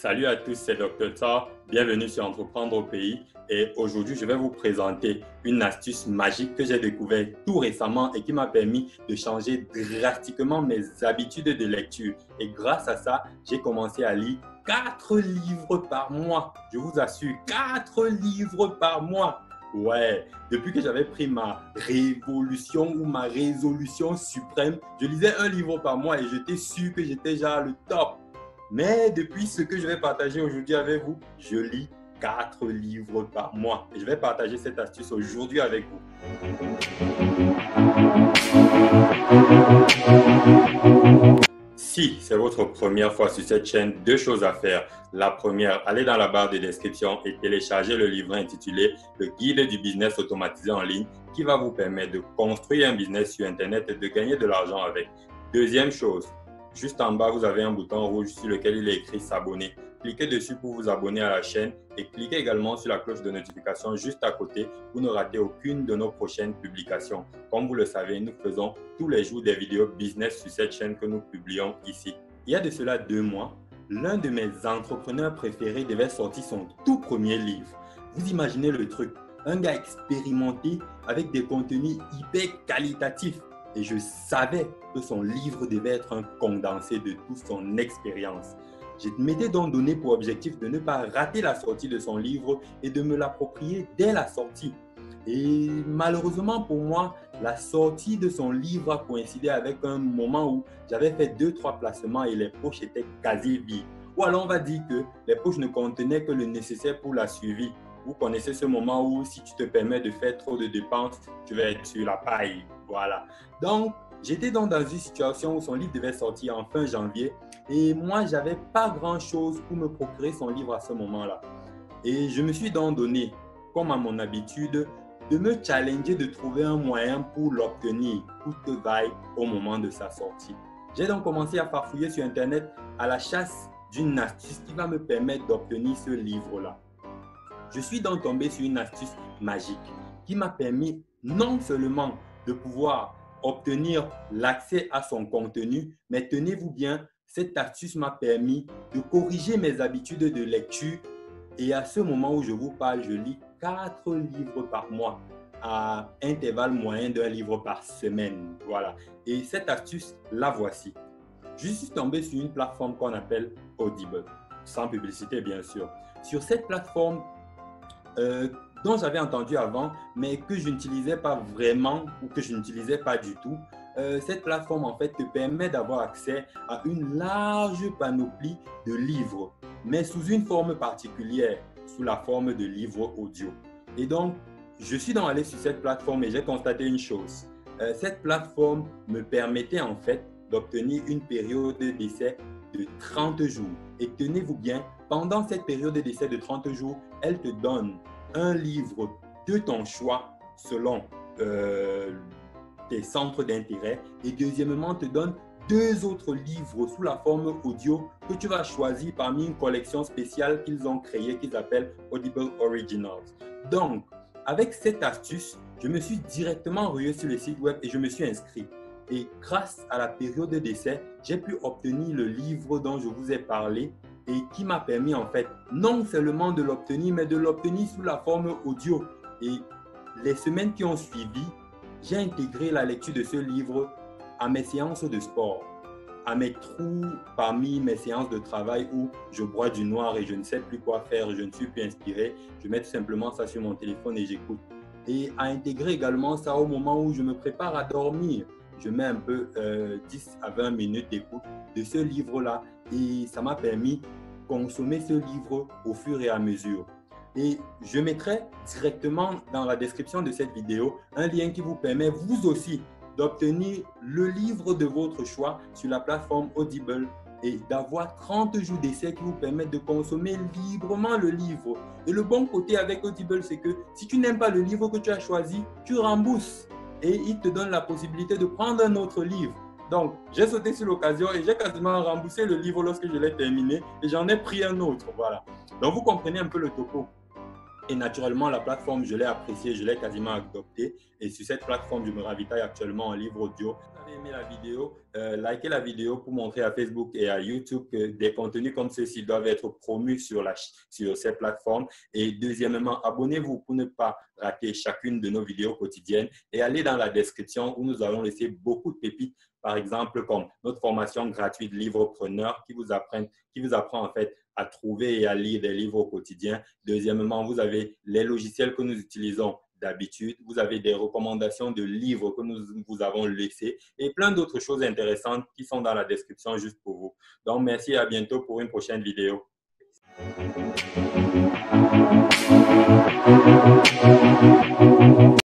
Salut à tous, c'est Dr Tar. Bienvenue sur Entreprendre au pays. Et aujourd'hui, je vais vous présenter une astuce magique que j'ai découverte tout récemment et qui m'a permis de changer drastiquement mes habitudes de lecture. Et grâce à ça, j'ai commencé à lire 4 livres par mois. Je vous assure, 4 livres par mois. Ouais, depuis que j'avais pris ma révolution ou ma résolution suprême, je lisais un livre par mois et j'étais sûr que j'étais déjà le top. Mais depuis ce que je vais partager aujourd'hui avec vous, je lis 4 livres par mois. Et je vais partager cette astuce aujourd'hui avec vous. Si c'est votre première fois sur cette chaîne, 2 choses à faire. La première, allez dans la barre de description et téléchargez le livre intitulé « Le guide du business automatisé en ligne » qui va vous permettre de construire un business sur Internet et de gagner de l'argent avec. Deuxième chose, juste en bas, vous avez un bouton rouge sur lequel il est écrit « S'abonner ». Cliquez dessus pour vous abonner à la chaîne et cliquez également sur la cloche de notification juste à côté pour ne rater aucune de nos prochaines publications. Comme vous le savez, nous faisons tous les jours des vidéos business sur cette chaîne que nous publions ici. Il y a de cela 2 mois, l'un de mes entrepreneurs préférés devait sortir son tout premier livre. Vous imaginez le truc, un gars expérimenté avec des contenus hyper qualitatifs. Et je savais que son livre devait être un condensé de toute son expérience. Je m'étais donc donné pour objectif de ne pas rater la sortie de son livre et de me l'approprier dès la sortie. Et malheureusement pour moi, la sortie de son livre a coïncidé avec un moment où j'avais fait 2-3 placements et les poches étaient quasi vides. Ou alors on va dire que les poches ne contenaient que le nécessaire pour la suivi. Vous connaissez ce moment où si tu te permets de faire trop de dépenses, tu vas être sur la paille. Voilà. Donc, j'étais donc dans une situation où son livre devait sortir en fin janvier et moi, je n'avais pas grand-chose pour me procurer son livre à ce moment-là. Et je me suis donc donné, comme à mon habitude, de me challenger de trouver un moyen pour l'obtenir, coûte que vaille, au moment de sa sortie. J'ai donc commencé à farfouiller sur Internet à la chasse d'une astuce qui va me permettre d'obtenir ce livre-là. Je suis donc tombé sur une astuce magique qui m'a permis non seulement de pouvoir obtenir l'accès à son contenu, mais tenez-vous bien, cette astuce m'a permis de corriger mes habitudes de lecture et à ce moment où je vous parle, je lis 4 livres par mois à intervalle moyen d'un livre par semaine. Voilà. Et cette astuce, la voici. Je suis tombé sur une plateforme qu'on appelle Audible, sans publicité bien sûr. Sur cette plateforme, dont j'avais entendu avant, mais que je n'utilisais pas vraiment ou que je n'utilisais pas du tout. Cette plateforme, en fait, te permet d'avoir accès à une large panoplie de livres, mais sous une forme particulière, sous la forme de livres audio. Et donc, je suis donc allé sur cette plateforme et j'ai constaté une chose. Cette plateforme me permettait en fait d'obtenir une période d'essai de 30 jours. Et tenez-vous bien, pendant cette période d'essai de 30 jours, elle te donne un livre de ton choix selon tes centres d'intérêt et deuxièmement te donne 2 autres livres sous la forme audio que tu vas choisir parmi une collection spéciale qu'ils ont créée qu'ils appellent Audible Originals. Donc, avec cette astuce, je me suis directement rué sur le site web et je me suis inscrit. Et grâce à la période d'essai, j'ai pu obtenir le livre dont je vous ai parlé et qui m'a permis en fait non seulement de l'obtenir, mais de l'obtenir sous la forme audio. Et les semaines qui ont suivi, j'ai intégré la lecture de ce livre à mes séances de sport, à mes trous parmi mes séances de travail où je bois du noir et je ne sais plus quoi faire, je ne suis plus inspiré, je mets tout simplement ça sur mon téléphone et j'écoute. Et à intégrer également ça au moment où je me prépare à dormir. Je mets un peu 10 à 20 minutes d'écoute de ce livre-là et ça m'a permis de consommer ce livre au fur et à mesure. Et je mettrai directement dans la description de cette vidéo un lien qui vous permet vous aussi d'obtenir le livre de votre choix sur la plateforme Audible et d'avoir 30 jours d'essai qui vous permettent de consommer librement le livre. Et le bon côté avec Audible, c'est que si tu n'aimes pas le livre que tu as choisi, tu rembourses. Et il te donne la possibilité de prendre un autre livre. Donc, j'ai sauté sur l'occasion et j'ai quasiment remboursé le livre lorsque je l'ai terminé et j'en ai pris un autre. Voilà. Donc, vous comprenez un peu le topo. Et naturellement, la plateforme, je l'ai appréciée, je l'ai quasiment adoptée. Et sur cette plateforme, je me ravitaille actuellement en livre audio avez aimé la vidéo, likez la vidéo pour montrer à Facebook et à YouTube que des contenus comme ceux-ci doivent être promus sur ces plateformes. Et deuxièmement, abonnez-vous pour ne pas rater chacune de nos vidéos quotidiennes et allez dans la description où nous allons laisser beaucoup de pépites, par exemple comme notre formation gratuite Livre-preneur qui vous apprend en fait à trouver et à lire des livres au quotidien. Deuxièmement, vous avez les logiciels que nous utilisons d'habitude, vous avez des recommandations de livres que nous vous avons laissés et plein d'autres choses intéressantes qui sont dans la description juste pour vous. Donc, merci et à bientôt pour une prochaine vidéo.